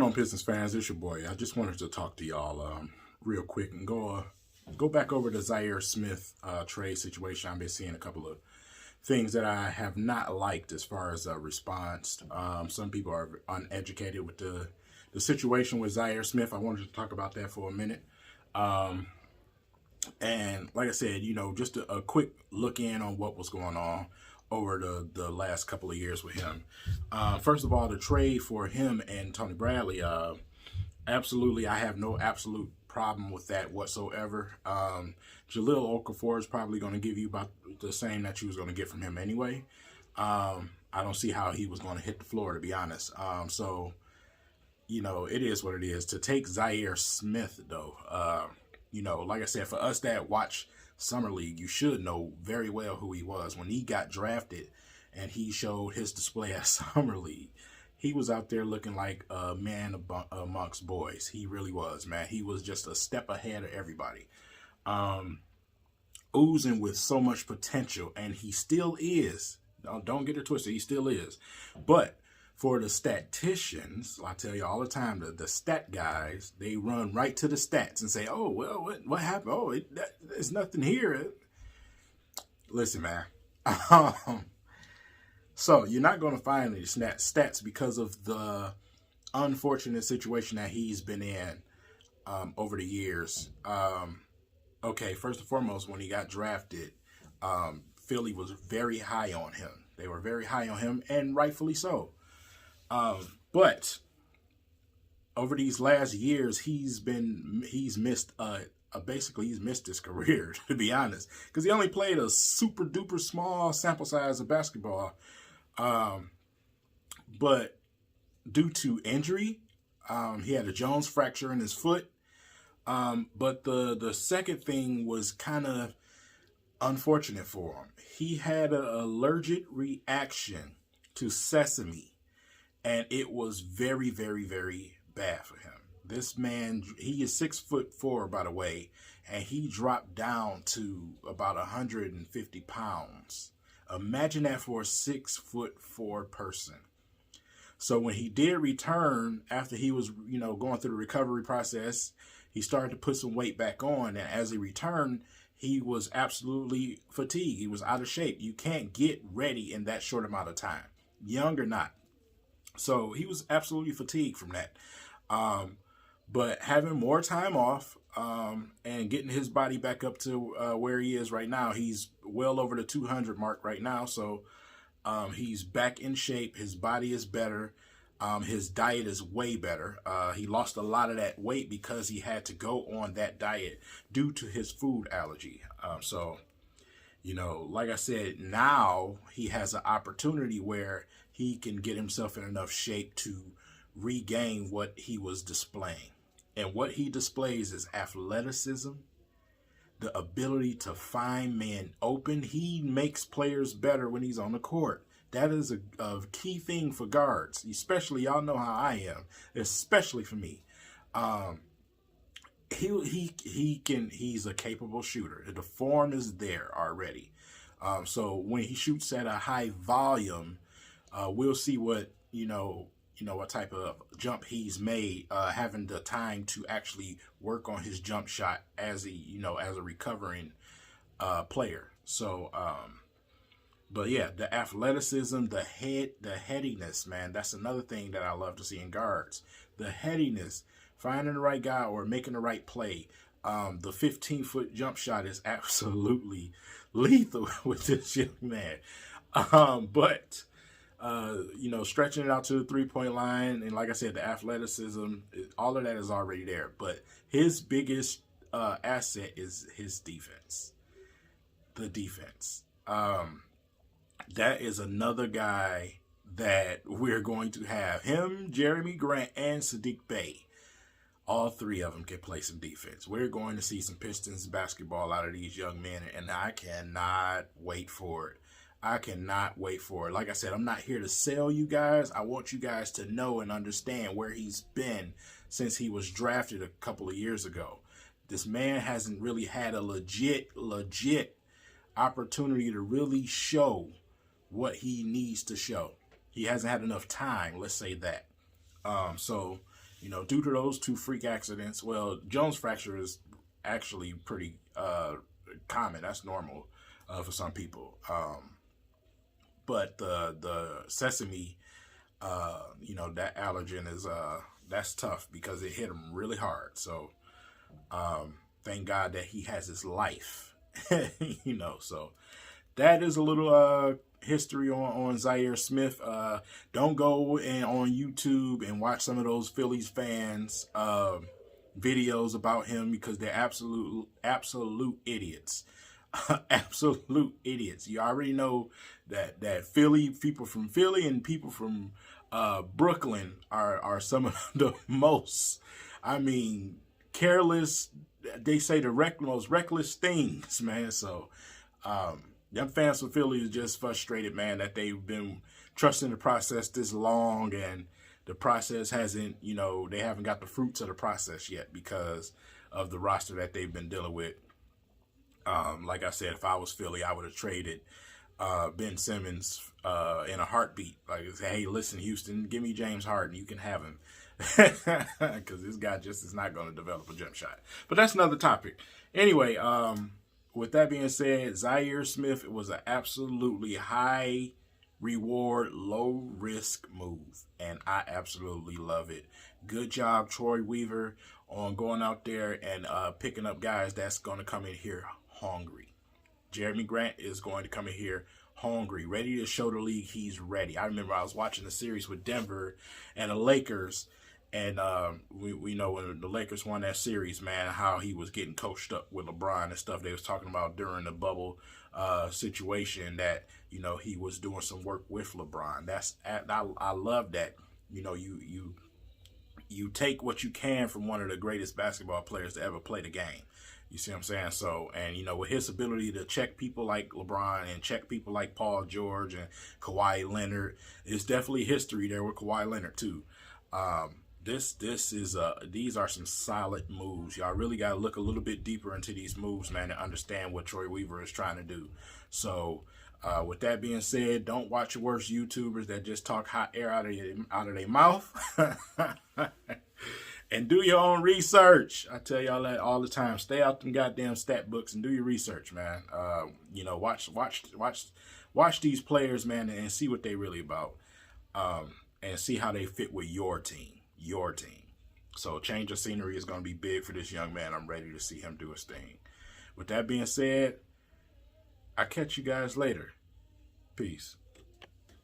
on, Pistons fans? It's your boy. I just wanted to talk to y'all real quick and go back over the Zhaire Smith trade situation. I've been seeing a couple of things that I have not liked as far as a response. Some people are uneducated with the situation with Zhaire Smith. I wanted to talk about that for a minute. And like I said, just a quick look in on what was going on over the last couple of years with him. First of all, the trade for him and Tony Bradley, absolutely, I have no absolute problem with that whatsoever. Jahlil Okafor is probably going to give you about the same that you was going to get from him anyway. I don't see how he was going to hit the floor, to be honest. So, it is what it is. To take Zhaire Smith, though, like I said, for us that watch Summer League, you should know very well who he was. When he got drafted and he showed his display at Summer League, he was out there looking like a man amongst boys. He really was, man. He was just a step ahead of everybody. Oozing with so much potential, and he still is. Don't get it twisted, he still is. But for the statisticians, I tell you all the time, the stat guys, they run right to the stats and say, oh, well, what happened? Oh, there's nothing here. Listen, man. So you're not going to find any stats because of the unfortunate situation that he's been in over the years. Okay, first and foremost, when he got drafted, Philly was very high on him. They were very high on him, and rightfully so. But over these last years, he's missed his career, to be honest, because he only played a super duper small sample size of basketball. But due to injury, he had a Jones fracture in his foot. But the second thing was kind of unfortunate for him. He had an allergic reaction to sesame. And it was very, very, very bad for him. This man, he is 6'4", by the way, and he dropped down to about 150 pounds. Imagine that for a 6'4" person. So when he did return, after he was, going through the recovery process, he started to put some weight back on. And as he returned, he was absolutely fatigued. He was out of shape. You can't get ready in that short amount of time, young or not. So he was absolutely fatigued from that. But having more time off and getting his body back up to where he is right now, he's well over the 200 mark right now. So he's back in shape. His body is better. His diet is way better. He lost a lot of that weight because he had to go on that diet due to his food allergy. Like I said, now he has an opportunity where he can get himself in enough shape to regain what he was displaying. And what he displays is athleticism, the ability to find men open. He makes players better when he's on the court. That is a key thing for guards, especially, y'all know how I am, especially for me. He's a capable shooter. The form is there already. So when he shoots at a high volume, we'll see what what type of jump he's made, having the time to actually work on his jump shot as a recovering player. So, but yeah, the athleticism, the headiness, man, that's another thing that I love to see in guards. The headiness, finding the right guy or making the right play. The 15-foot jump shot is absolutely lethal with this young man. But stretching it out to the 3-point line, and like I said, the athleticism, all of that is already there. But his biggest asset is his defense. The defense. That is another guy that we're going to have. Him, Jeremy Grant, and Saddiq Bey. All three of them can play some defense. We're going to see some Pistons basketball out of these young men, and I cannot wait for it. I cannot wait for it. Like I said, I'm not here to sell you guys. I want you guys to know and understand where he's been since he was drafted a couple of years ago. This man hasn't really had a legit opportunity to really show what he needs to show. He hasn't had enough time, let's say that. So due to those two freak accidents. Well, Jones fracture is actually pretty common. That's normal for some people. But the sesame, that allergen is that's tough because it hit him really hard. So thank God that he has his life, So that is a little history on Zhaire Smith. Don't go on YouTube and watch some of those Phillies fans videos about him because they're absolute idiots. Absolute idiots. You already know that people from Philly and people from Brooklyn are some of the most, careless. They say the most reckless things, man. So them fans from Philly is just frustrated, man, that they've been trusting the process this long and the process hasn't, they haven't got the fruits of the process yet because of the roster that they've been dealing with. Like I said, if I was Philly, I would have traded Ben Simmons in a heartbeat. Like, hey, listen, Houston, give me James Harden. You can have him. Because this guy just is not going to develop a jump shot. But that's another topic. Anyway, with that being said, Zhaire Smith was an absolutely high reward, low risk move. And I absolutely love it. Good job, Troy Weaver, on going out there and picking up guys that's going to come in here hungry. Jeremy Grant is going to come in here hungry, ready to show the league he's ready. I remember I was watching the series with Denver and the Lakers, and we know when the Lakers won that series, man, how he was getting coached up with LeBron and stuff. They was talking about during the bubble situation that, he was doing some work with LeBron. I love that. You take what you can from one of the greatest basketball players to ever play the game. You see what I'm saying? So, and, with his ability to check people like LeBron and check people like Paul George and Kawhi Leonard, it's definitely history there with Kawhi Leonard too. These are some solid moves. Y'all really got to look a little bit deeper into these moves, man, and understand what Troy Weaver is trying to do. So, with that being said, don't watch your worst YouTubers that just talk hot air out of their mouth. And do your own research. I tell y'all that all the time. Stay out them goddamn stat books and do your research, man. Watch these players, man, and see what they really about. And see how they fit with your team. So change of scenery is going to be big for this young man. I'm ready to see him do his thing. With that being said, I'll catch you guys later. Peace.